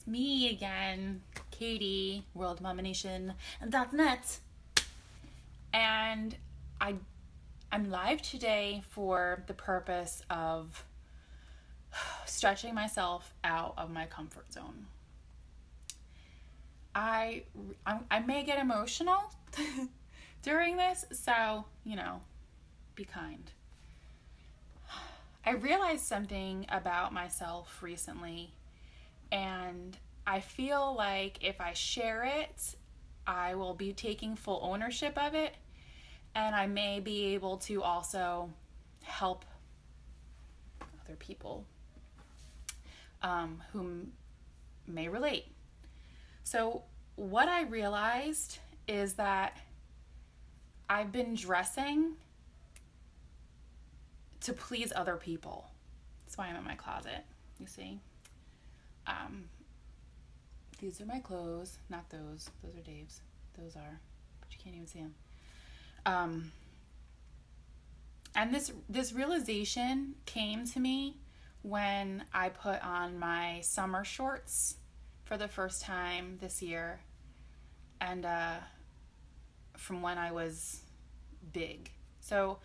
me again, Katie, worldmomination.net. And I'm live today for the purpose of stretching myself out of my comfort zone. I may get emotional during this, so, be kind. I realized something about myself recently, and I feel like if I share it, I will be taking full ownership of it, and I may be able to also help other people who may relate. So what I realized is that I've been dressing to please other people. That's why I'm in my closet, you see. These are my clothes, not those. Those are Dave's. Those are, but you can't even see them. And this realization came to me when I put on my summer shorts for the first time this year, and from when I was big. So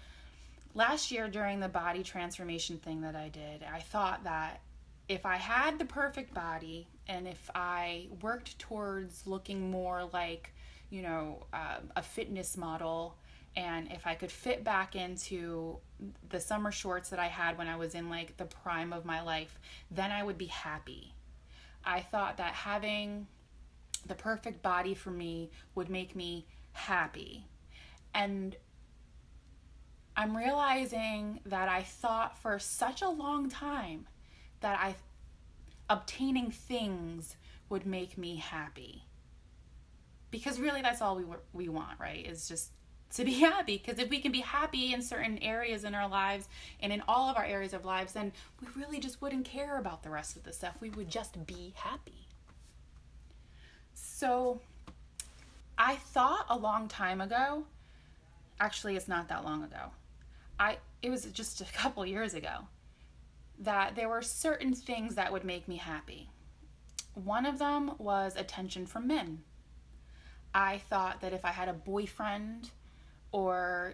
last year during the body transformation thing that I did, I thought that if I had the perfect body and if I worked towards looking more like, a fitness model, and if I could fit back into the summer shorts that I had when I was in like the prime of my life, then I would be happy. I thought that having the perfect body for me would make me happy. And I'm realizing that I thought for such a long time that obtaining things would make me happy. Because really that's all we want, right? Is just to be happy. Because if we can be happy in certain areas in our lives and in all of our areas of lives, then we really just wouldn't care about the rest of the stuff. We would just be happy. So I thought a long time ago, actually it's not that long ago, it was just a couple years ago, that there were certain things that would make me happy. One of them was attention from men. I thought that if I had a boyfriend or,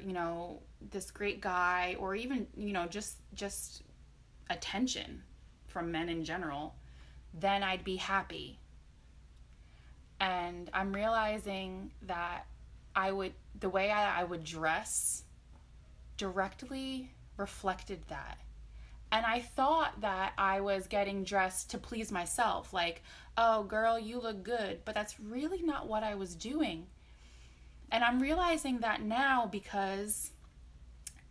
this great guy, or even, just attention from men in general, then I'd be happy. And I'm realizing that the way I would dress directly reflected that. And I thought that I was getting dressed to please myself, like, oh girl, you look good, but that's really not what I was doing. And I'm realizing that now because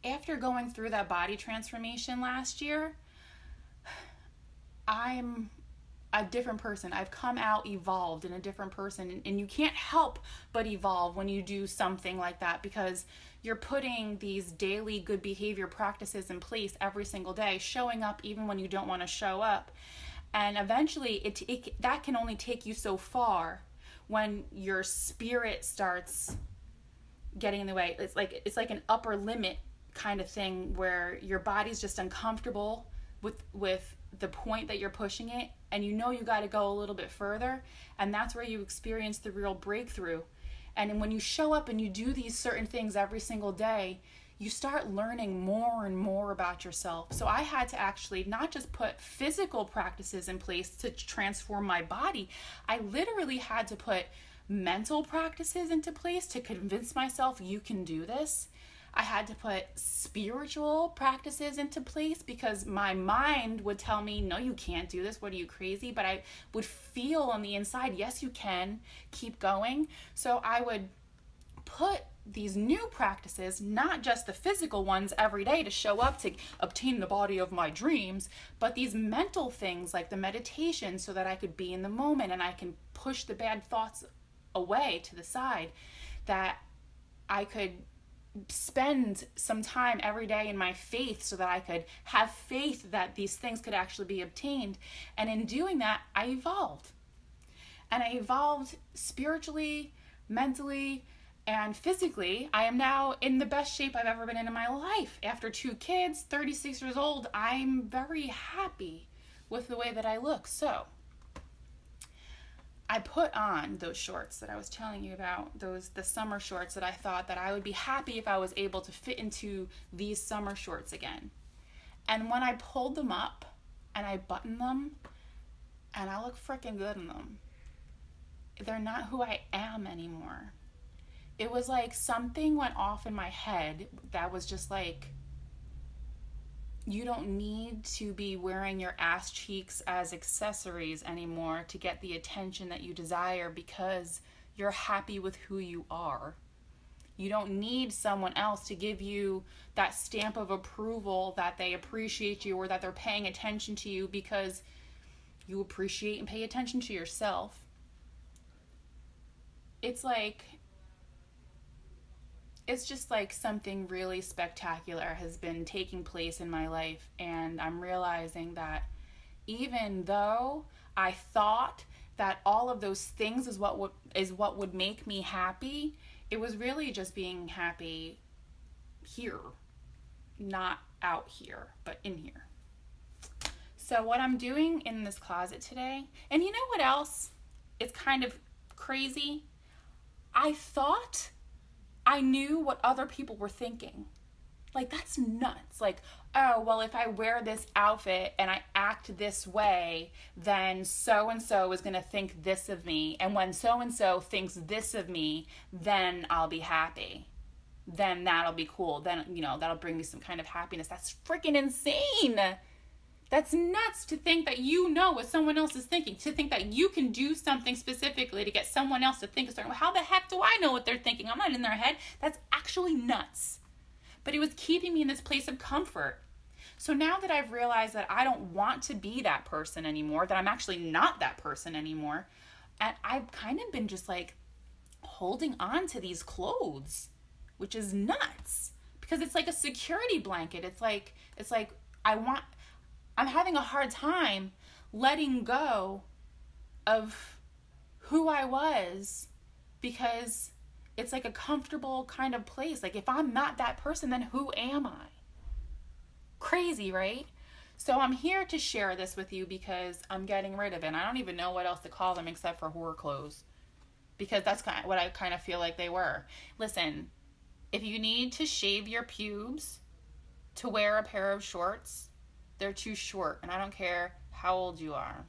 after going through that body transformation last year, I'm a different person. I've come out evolved in a different person, and you can't help but evolve when you do something like that, because you're putting these daily good behavior practices in place every single day, showing up even when you don't want to show up. And eventually that can only take you so far when your spirit starts getting in the way. It's like an upper limit kind of thing where your body's just uncomfortable with the point that you're pushing it, and you got to go a little bit further, and that's where you experience the real breakthrough. And when you show up and you do these certain things every single day, you start learning more and more about yourself. So I had to actually not just put physical practices in place to transform my body, I literally had to put mental practices into place to convince myself you can do this. I had to put spiritual practices into place because my mind would tell me, no, you can't do this. What are you, crazy? But I would feel on the inside, yes, you can. Keep going. So I would put these new practices, not just the physical ones every day to show up to obtain the body of my dreams, but these mental things like the meditation so that I could be in the moment and I can push the bad thoughts away to the side, that I could spend some time every day in my faith so that I could have faith that these things could actually be obtained. And in doing that, I evolved. And I evolved spiritually, mentally, and physically. I am now in the best shape I've ever been in my life. After 2 kids, 36 years old, I'm very happy with the way that I look. So I put on those shorts that I was telling you about, the summer shorts that I thought that I would be happy if I was able to fit into these summer shorts again. And when I pulled them up and I buttoned them, and I look freaking good in them, they're not who I am anymore. It was like something went off in my head that was just like, you don't need to be wearing your ass cheeks as accessories anymore to get the attention that you desire, because you're happy with who you are. You don't need someone else to give you that stamp of approval that they appreciate you or that they're paying attention to you, because you appreciate and pay attention to yourself. It's just like something really spectacular has been taking place in my life, and I'm realizing that even though I thought that all of those things is what would make me happy, it was really just being happy here, not out here, but in here. So what I'm doing in this closet today, and you know what else? It's kind of crazy. I thought I knew what other people were thinking. Like, that's nuts. Like, oh, well, if I wear this outfit and I act this way, then so-and-so is going to think this of me. And when so-and-so thinks this of me, then I'll be happy. Then that'll be cool. Then, that'll bring me some kind of happiness. That's freaking insane. That's nuts to think that you know what someone else is thinking, to think that you can do something specifically to get someone else to think a certain way. How the heck do I know what they're thinking? I'm not in their head. That's actually nuts. But it was keeping me in this place of comfort. So now that I've realized that I don't want to be that person anymore, that I'm actually not that person anymore, and I've kind of been just like holding on to these clothes, which is nuts, because it's like a security blanket. It's like I'm having a hard time letting go of who I was, because it's like a comfortable kind of place. Like, if I'm not that person, then who am I? Crazy, right? So I'm here to share this with you because I'm getting rid of it. And I don't even know what else to call them except for horror clothes, because that's kind of what I kind of feel like they were. Listen, if you need to shave your pubes to wear a pair of shorts, they're too short, and I don't care how old you are.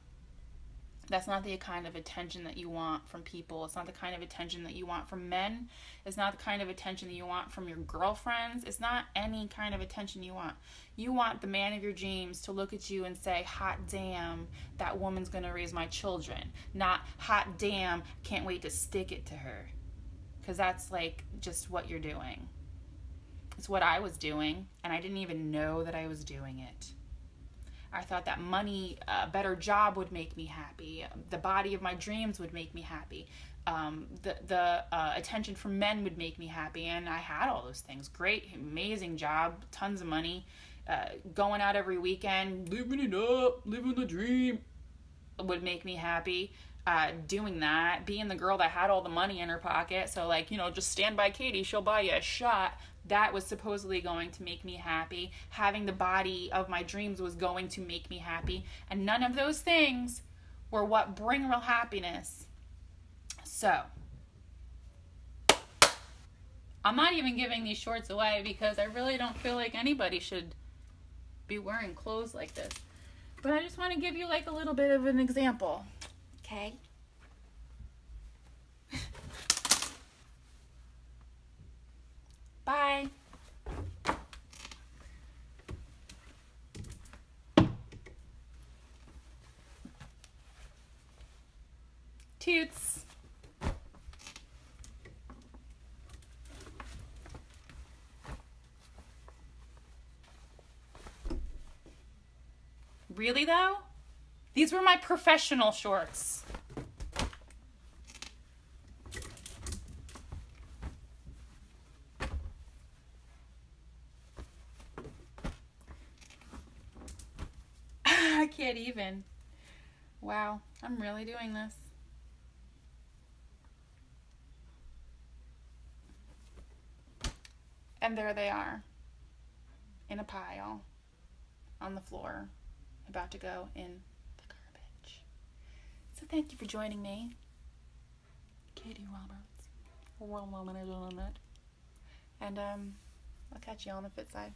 That's not the kind of attention that you want from people. It's not the kind of attention that you want from men. It's not the kind of attention that you want from your girlfriends. It's not any kind of attention you want. You want the man of your dreams to look at you and say, hot damn, that woman's gonna raise my children. Not, hot damn, can't wait to stick it to her. Because that's like just what you're doing. It's what I was doing, and I didn't even know that I was doing it. I thought that money, a better job would make me happy. The body of my dreams would make me happy. The attention from men would make me happy. And I had all those things. Great, amazing job, tons of money, going out every weekend, living it up, living the dream would make me happy. Doing that, being the girl that had all the money in her pocket. So just stand by Katie, she'll buy you a shot. That was supposedly going to make me happy. Having the body of my dreams was going to make me happy. And none of those things were what bring real happiness. So, I'm not even giving these shorts away because I really don't feel like anybody should be wearing clothes like this. But I just want to give you like a little bit of an example. Okay? Bye. Toots. Really though? These were my professional shorts. I can't even. Wow, I'm really doing this. And there they are, in a pile, on the floor, about to go in the garbage. So thank you for joining me. Katie Roberts. And I'll catch you on the fit side.